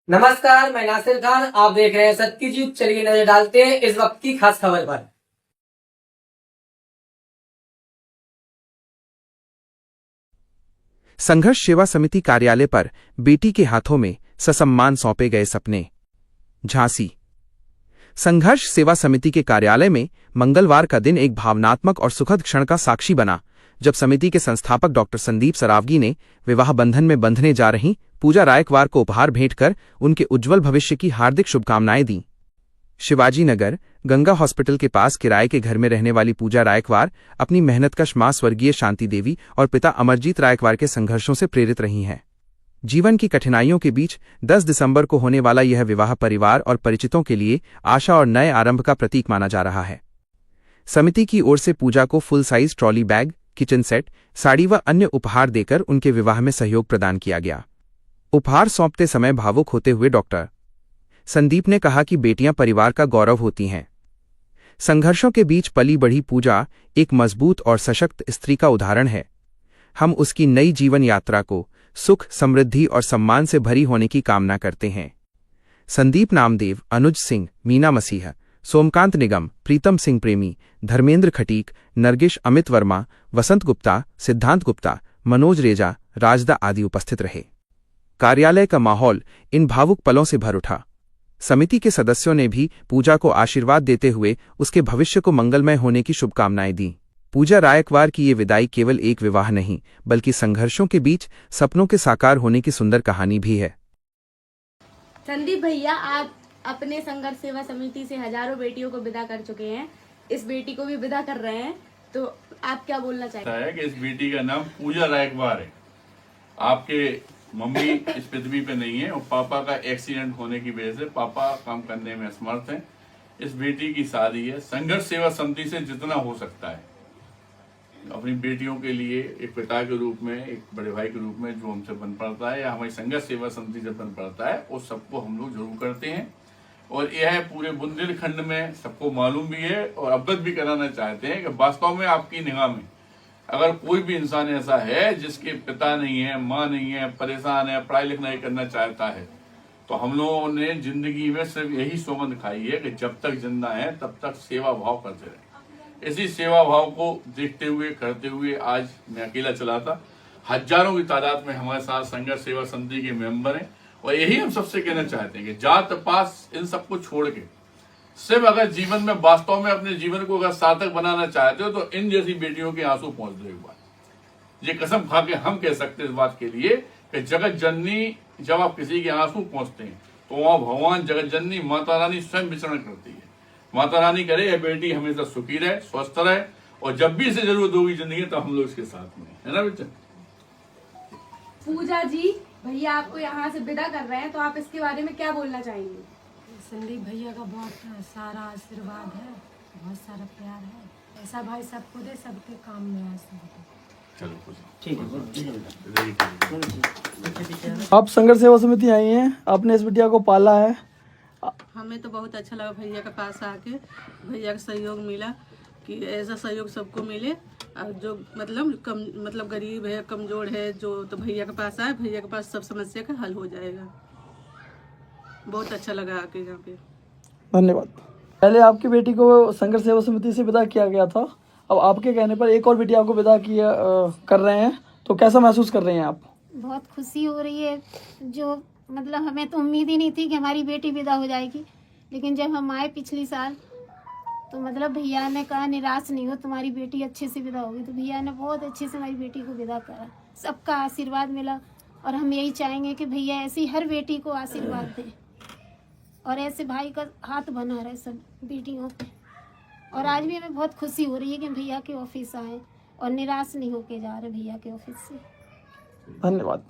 नमस्कार, मैं नासिर खान। आप देख रहे हैं सत्य की जीत। चलिए नजर डालते हैं इस वक्त की खास खबर पर। संघर्ष सेवा समिति कार्यालय पर बेटी के हाथों में ससम्मान सौंपे गए सपने। झांसी संघर्ष सेवा समिति के कार्यालय में मंगलवार का दिन एक भावनात्मक और सुखद क्षण का साक्षी बना, जब समिति के संस्थापक डॉक्टर संदीप सरावगी ने विवाह बंधन में बंधने जा रही पूजा रायकवार को उपहार भेंट कर उनके उज्जवल भविष्य की हार्दिक शुभकामनाएं दी। शिवाजी नगर गंगा हॉस्पिटल के पास किराए के घर में रहने वाली पूजा रायकवार अपनी मेहनतकश मां स्वर्गीय शांति देवी और पिता अमरजीत रायकवार के संघर्षों से प्रेरित रही हैं। जीवन की कठिनाइयों के बीच 10 दिसंबर को होने वाला यह विवाह परिवार और परिचितों के लिए आशा और नए आरंभ का प्रतीक माना जा रहा है। समिति की ओर से पूजा को full size trolley bag, kitchen set, sari व अन्य उपहार देकर उनके विवाह में सहयोग प्रदान किया गया। उपहार सौंपते समय भावुक होते हुए डॉक्टर संदीप ने कहा कि बेटियां परिवार का गौरव होती हैं। संघर्षों के बीच पली बढ़ी पूजा एक मजबूत और सशक्त स्त्री का उदाहरण है। हम उसकी नई जीवन यात्रा को सुख, समृद्धि और सम्मान से भरी होने की कामना करते हैं। संदीप नामदेव, अनुज सिंह, मीना मसीह, सोमकांत निगम, प्रीतम सिंह प्रेमी, धर्मेंद्र खटीक, नरगिश अमित वर्मा, वसंत गुप्ता, सिद्धांत गुप्ता, मनोज रेजा, राजदा आदि उपस्थित रहे। कार्यालय का माहौल इन भावुक पलों से भर उठा। समिति के सदस्यों ने भी पूजा को आशीर्वाद देते हुए उसके भविष्य को मंगलमय होने की शुभकामनाएं दी। पूजा रायकवार की ये विदाई केवल एक विवाह नहीं, बल्कि संघर्षों के बीच सपनों के साकार होने की सुंदर कहानी भी है। संदीप भैया, आप अपने संघर्ष सेवा समिति से हजारों बेटियों को विदा कर चुके हैं, इस बेटी को भी विदा कर रहे हैं, तो आप क्या बोलना चाहेंगे? कि इस बेटी का नाम पूजा रायकवार है। आपके मम्मी इस पृथ्वी पे नहीं है और पापा का एक्सीडेंट होने की वजह से पापा काम करने में असमर्थ हैं। इस बेटी की शादी है। संघर्ष सेवा समिति से जितना हो सकता है अपनी बेटियों के लिए एक पिता के रूप में, एक बड़े भाई के रूप में जो हमसे बन पड़ता है या हमारी संघर्ष सेवा समिति से बन पड़ता है, उस सबको हम लोग जरूर करते हैं। और यह पूरे बुंदेलखंड में सबको मालूम भी है और अवगत भी कराना चाहते हैं कि वास्तव में आपकी निगाह में अगर कोई भी इंसान ऐसा है जिसके पिता नहीं है, माँ नहीं है, परेशान है, पढ़ाई लिखाई करना चाहता है, तो हम लोगों ने जिंदगी में सिर्फ यही सोमन खाई है कि जब तक जिंदा है तब तक सेवा भाव करते रहे। इसी सेवा भाव को देखते हुए, करते हुए आज मैं अकेला चला था। हजारों की तादाद में हमारे साथ संघर्ष सेवा समिति के मेंबर हैं और यही हम सबसे कहना चाहते हैं कि जात पात इन सबको छोड़ के सिर्फ अगर जीवन में वास्तव में अपने जीवन को अगर सार्थक बनाना चाहते हो तो इन जैसी बेटियों के आंसू पहुंच दो एक बार। ये कसम खा के हम कह सकते हैं इस बात के लिए कि जगत जननी जब आप किसी के आंसू पहुंचते हैं तो वहां भगवान जगत जननी माता रानी स्वयं विचरण करती है। माता रानी करे यह बेटी हमेशा सुखी रहे, स्वस्थ रहे और जब भी इसे जरूरत होगी जिंदगी तो हम लोग इसके साथ में है ना बेटा। पूजा जी, भैया आपको यहाँ से विदा कर रहे हैं, तो आप इसके बारे में क्या बोलना चाहेंगे? संदीप भैया का बहुत सारा आशीर्वाद है, बहुत सारा प्यार है। ऐसा भाई सबको दे, सबके काम में आए। चलो ठीक है। आप संघर्ष सेवा समिति आई हैं, आपने इस बिटिया को पाला है। हमें तो बहुत अच्छा लगा भैया के पास आके, भैया का सहयोग मिला कि ऐसा सहयोग सबको मिले और जो मतलब गरीब है, कमजोर है जो, तो भैया के पास आए, भैया के पास सब समस्या का हल हो जाएगा। बहुत अच्छा लगा आके यहाँ पे। धन्यवाद। पहले आपकी बेटी को संघर्ष सेवा समिति से विदा किया गया था, अब आपके कहने पर एक और बेटी आपको विदा किया कर रहे हैं, तो कैसा महसूस कर रही हैं आप? बहुत खुशी हो रही है। जो मतलब हमें तो उम्मीद ही नहीं थी कि हमारी बेटी विदा हो जाएगी, लेकिन जब हम आए पिछली साल तो मतलब भैया ने कहा निराश नहीं हो, तुम्हारी बेटी अच्छे से विदा होगी। तो भैया ने बहुत अच्छे से हमारी बेटी को विदा करा, सबका आशीर्वाद मिला और हम यही चाहेंगे कि भैया ऐसी हर बेटी को आशीर्वाद दें और ऐसे भाई का हाथ बना रहे सब बेटियों पे। और आज भी हमें बहुत खुशी हो रही है कि भैया के ऑफिस आए और निराश नहीं होके जा रहे भैया के ऑफिस से। धन्यवाद।